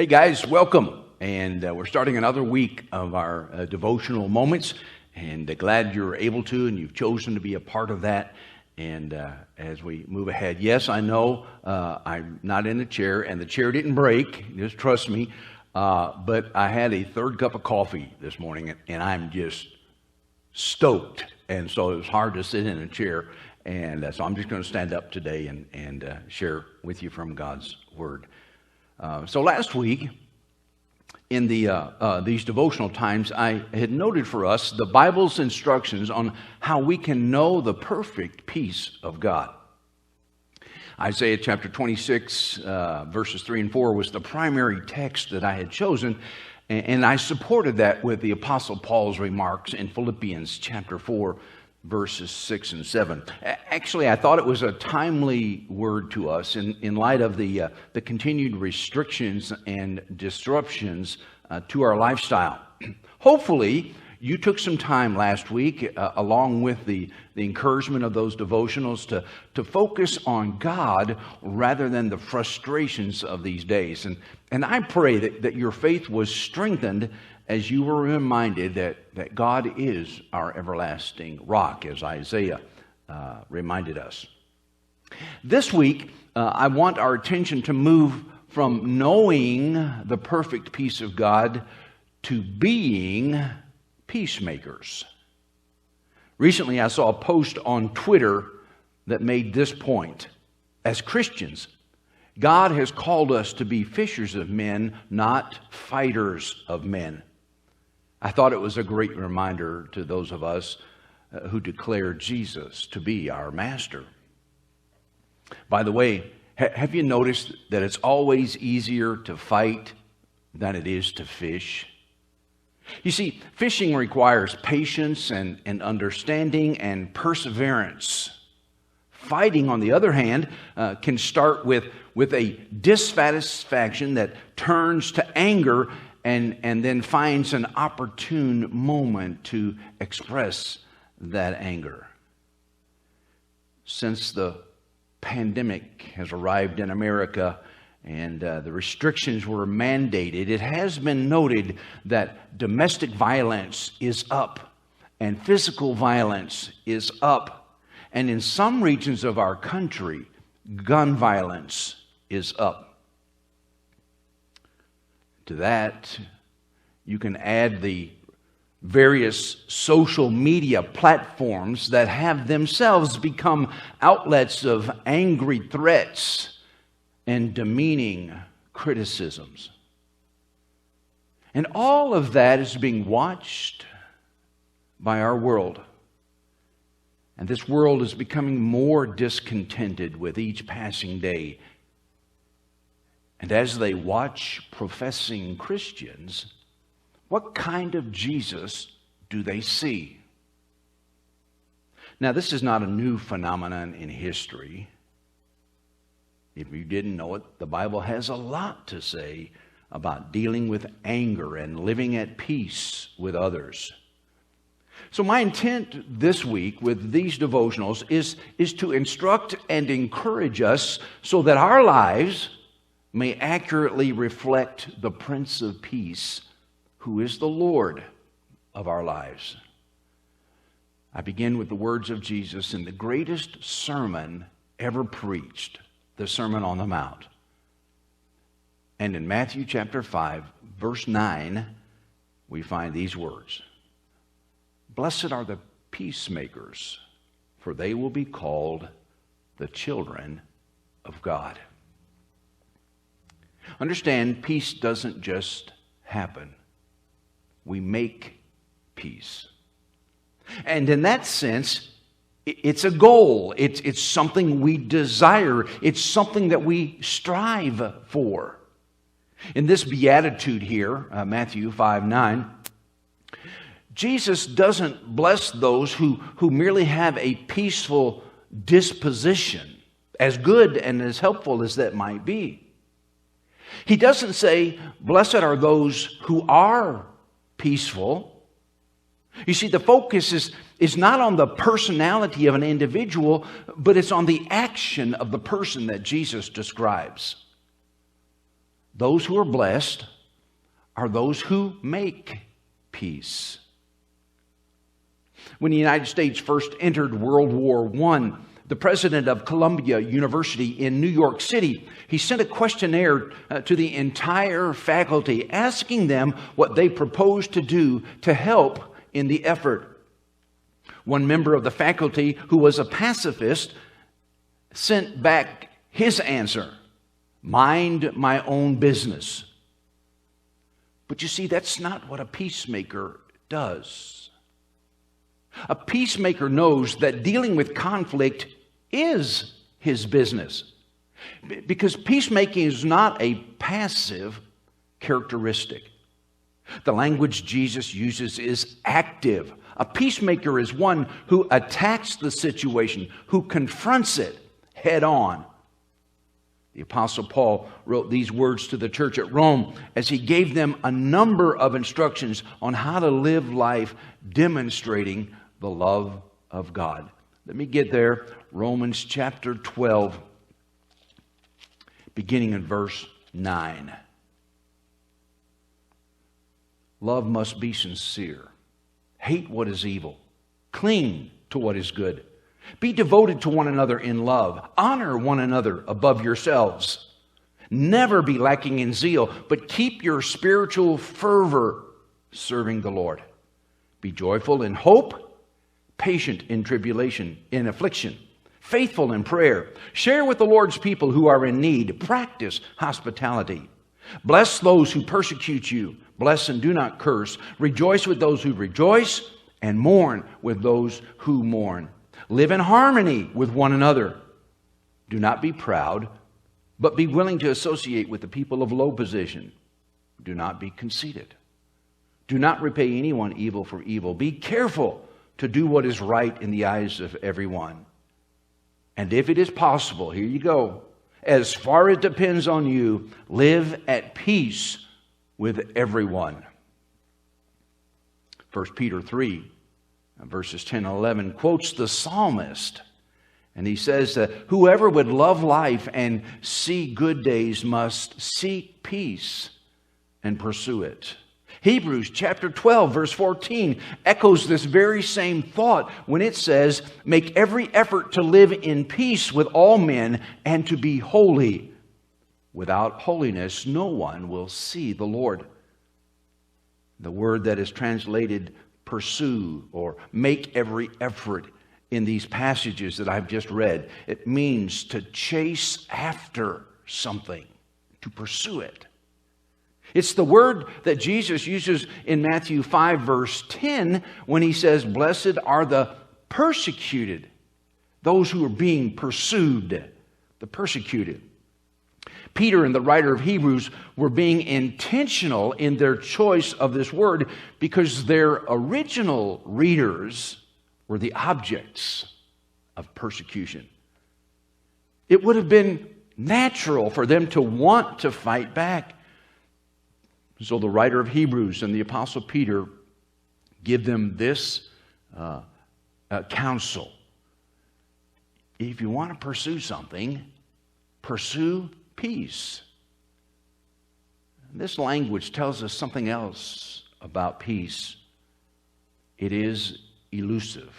Hey guys, welcome. And we're starting another week of our devotional moments. And glad you're able to and you've chosen to be a part of that. And as we move ahead, yes, I know I'm not in a chair and the chair didn't break. Just trust me. But I had a third cup of coffee this morning and I'm just stoked. And so it was hard to sit in a chair. And so I'm just going to stand up today and share with you from God's Word. So last week, in these devotional times, I had noted for us the Bible's instructions on how we can know the perfect peace of God. Isaiah chapter 26, verses 3 and 4 was the primary text that I had chosen, and I supported that with the Apostle Paul's remarks in Philippians chapter 4, verses 6 and 7. Actually, I thought it was a timely word to us in light of the continued restrictions and disruptions to our lifestyle. Hopefully, you took some time last week, along with the encouragement of those devotionals, to focus on God rather than the frustrations of these days. And I pray that your faith was strengthened as you were reminded that God is our everlasting rock, as Isaiah reminded us. This week, I want our attention to move from knowing the perfect peace of God to being peacemakers. Recently, I saw a post on Twitter that made this point. As Christians, God has called us to be fishers of men, not fighters of men. I thought it was a great reminder to those of us who declare Jesus to be our master. By the way, have you noticed that it's always easier to fight than it is to fish? You see, fishing requires patience and understanding and perseverance. Fighting, on the other hand, can start with a dissatisfaction that turns to anger and then finds an opportune moment to express that anger. Since the pandemic has arrived in America and the restrictions were mandated, it has been noted that domestic violence is up and physical violence is up. And in some regions of our country, gun violence is up. To that, you can add the various social media platforms that have themselves become outlets of angry threats and demeaning criticisms. And all of that is being watched by our world. And this world is becoming more discontented with each passing day. And as they watch professing Christians, what kind of Jesus do they see? Now, this is not a new phenomenon in history. If you didn't know it, the Bible has a lot to say about dealing with anger and living at peace with others. So my intent this week with these devotionals is to instruct and encourage us so that our lives may accurately reflect the Prince of Peace, who is the Lord of our lives. I begin with the words of Jesus in the greatest sermon ever preached, the Sermon on the Mount. And in Matthew chapter 5, verse 9, we find these words. Blessed are the peacemakers, for they will be called the children of God. Understand, peace doesn't just happen. We make peace. And in that sense, it's a goal. It's something we desire. It's something that we strive for. In this beatitude here, Matthew 5:9, Jesus doesn't bless those who merely have a peaceful disposition, as good and as helpful as that might be. He doesn't say, blessed are those who are peaceful. You see, the focus is not on the personality of an individual, but it's on the action of the person that Jesus describes. Those who are blessed are those who make peace. When the United States first entered World War I, the president of Columbia University in New York City, he sent a questionnaire to the entire faculty asking them what they proposed to do to help in the effort. One member of the faculty, who was a pacifist, sent back his answer: mind my own business. But you see, that's not what a peacemaker does. A peacemaker knows that dealing with conflict is his business, because peacemaking is not a passive characteristic. The language Jesus uses is active. A peacemaker is one who attacks the situation, who confronts it head on. The Apostle Paul wrote these words to the church at Rome as he gave them a number of instructions on how to live life demonstrating the love of God. Let me get there. Romans chapter 12, beginning in verse 9. Love must be sincere. Hate what is evil. Cling to what is good. Be devoted to one another in love. Honor one another above yourselves. Never be lacking in zeal, but keep your spiritual fervor serving the Lord. Be joyful in hope, patient in tribulation, in affliction, faithful in prayer. Share with the Lord's people who are in need. Practice hospitality. Bless those who persecute you. Bless and do not curse. Rejoice with those who rejoice, and mourn with those who mourn. Live in harmony with one another. Do not be proud, but be willing to associate with the people of low position. Do not be conceited. Do not repay anyone evil for evil. Be careful to do what is right in the eyes of everyone. And if it is possible, here you go, as far as it depends on you, live at peace with everyone. 1 Peter 3, verses 10 and 11, quotes the psalmist. And he says that whoever would love life and see good days must seek peace and pursue it. Hebrews chapter 12, verse 14 echoes this very same thought when it says, make every effort to live in peace with all men and to be holy. Without holiness, no one will see the Lord. The word that is translated pursue or make every effort in these passages that I've just read, it means to chase after something, to pursue it. It's the word that Jesus uses in Matthew 5, verse 10, when he says, blessed are the persecuted, those who are being pursued, the persecuted. Peter and the writer of Hebrews were being intentional in their choice of this word because their original readers were the objects of persecution. It would have been natural for them to want to fight back. So the writer of Hebrews and the Apostle Peter give them this counsel. If you want to pursue something, pursue peace. This language tells us something else about peace. It is elusive.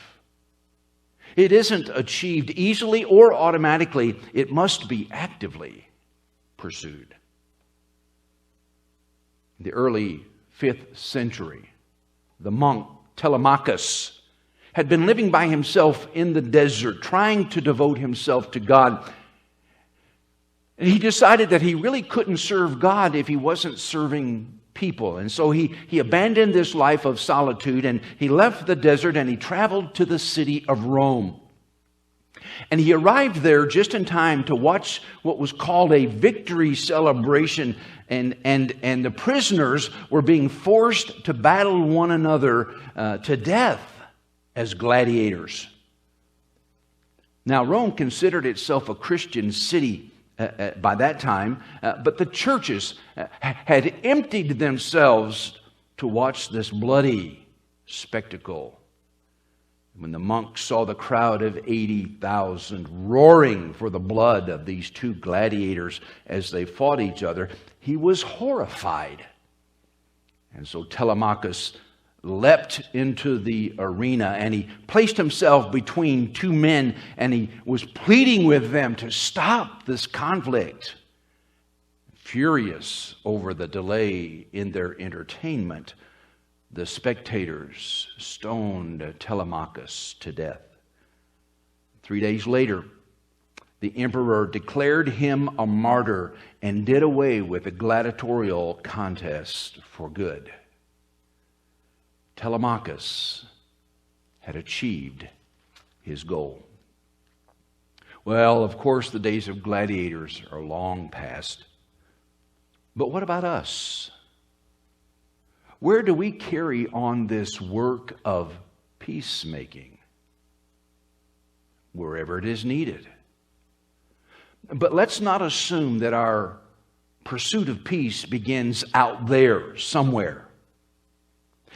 It isn't achieved easily or automatically. It must be actively pursued. In the early 5th century, the monk Telemachus had been living by himself in the desert, trying to devote himself to God. And he decided that he really couldn't serve God if he wasn't serving people. And so he abandoned this life of solitude and he left the desert and he traveled to the city of Rome. And he arrived there just in time to watch what was called a victory celebration. And the prisoners were being forced to battle one another to death as gladiators. Now, Rome considered itself a Christian city by that time, but the churches had emptied themselves to watch this bloody spectacle. When the monk saw the crowd of 80,000 roaring for the blood of these two gladiators as they fought each other, he was horrified. And so Telemachus leapt into the arena, and he placed himself between two men, and he was pleading with them to stop this conflict. Furious over the delay in their entertainment, the spectators stoned Telemachus to death. 3 days later, the emperor declared him a martyr and did away with the gladiatorial contest for good. Telemachus had achieved his goal. Well, of course, the days of gladiators are long past. But what about us? Where do we carry on this work of peacemaking? Wherever it is needed. But let's not assume that our pursuit of peace begins out there somewhere.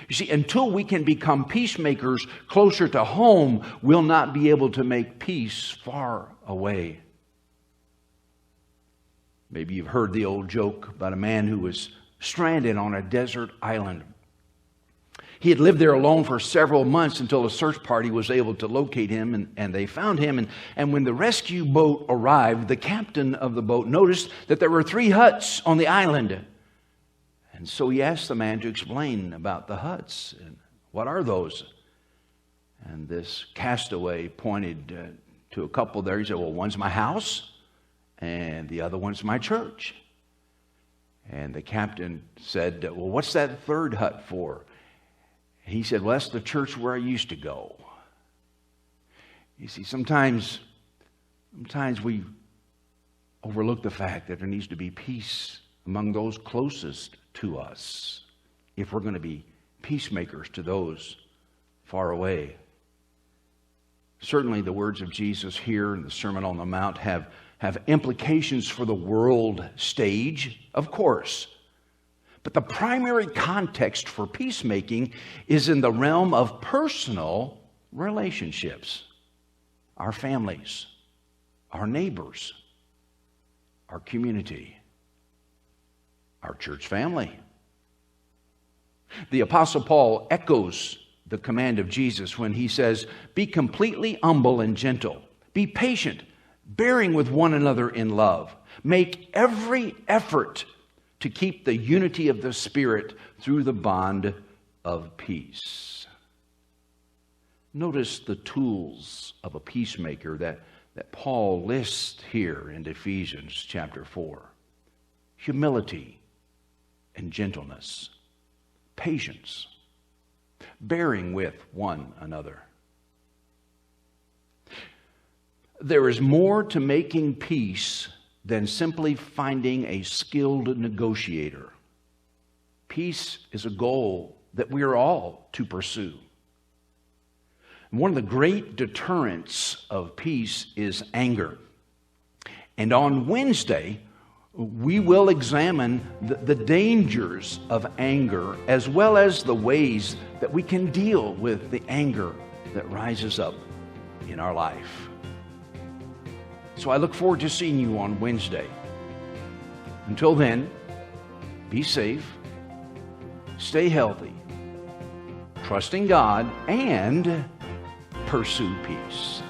You see, until we can become peacemakers closer to home, we'll not be able to make peace far away. Maybe you've heard the old joke about a man who was stranded on a desert island. He had lived there alone for several months until a search party was able to locate him, and they found him. And when the rescue boat arrived, the captain of the boat noticed that there were 3 huts on the island. And so he asked the man to explain about the huts. And what are those? And this castaway pointed to a couple there. He said, well, one's my house, and the other one's my church. And the captain said, well, what's that 3rd hut for? He said, well, that's the church where I used to go. You see, sometimes we overlook the fact that there needs to be peace among those closest to us if we're going to be peacemakers to those far away. Certainly the words of Jesus here in the Sermon on the Mount have implications for the world stage, of course. But the primary context for peacemaking is in the realm of personal relationships. Our families, our neighbors, our community, our church family. The Apostle Paul echoes the command of Jesus when he says, be completely humble and gentle. Be patient, bearing with one another in love. Make every effort to keep the unity of the Spirit through the bond of peace. Notice the tools of a peacemaker that Paul lists here in Ephesians chapter 4. Humility and gentleness, patience, bearing with one another. There is more to making peace than simply finding a skilled negotiator. Peace is a goal that we are all to pursue. One of the great deterrents of peace is anger. And on Wednesday, we will examine the dangers of anger as well as the ways that we can deal with the anger that rises up in our life. So I look forward to seeing you on Wednesday. Until then, be safe, stay healthy, trust in God, and pursue peace.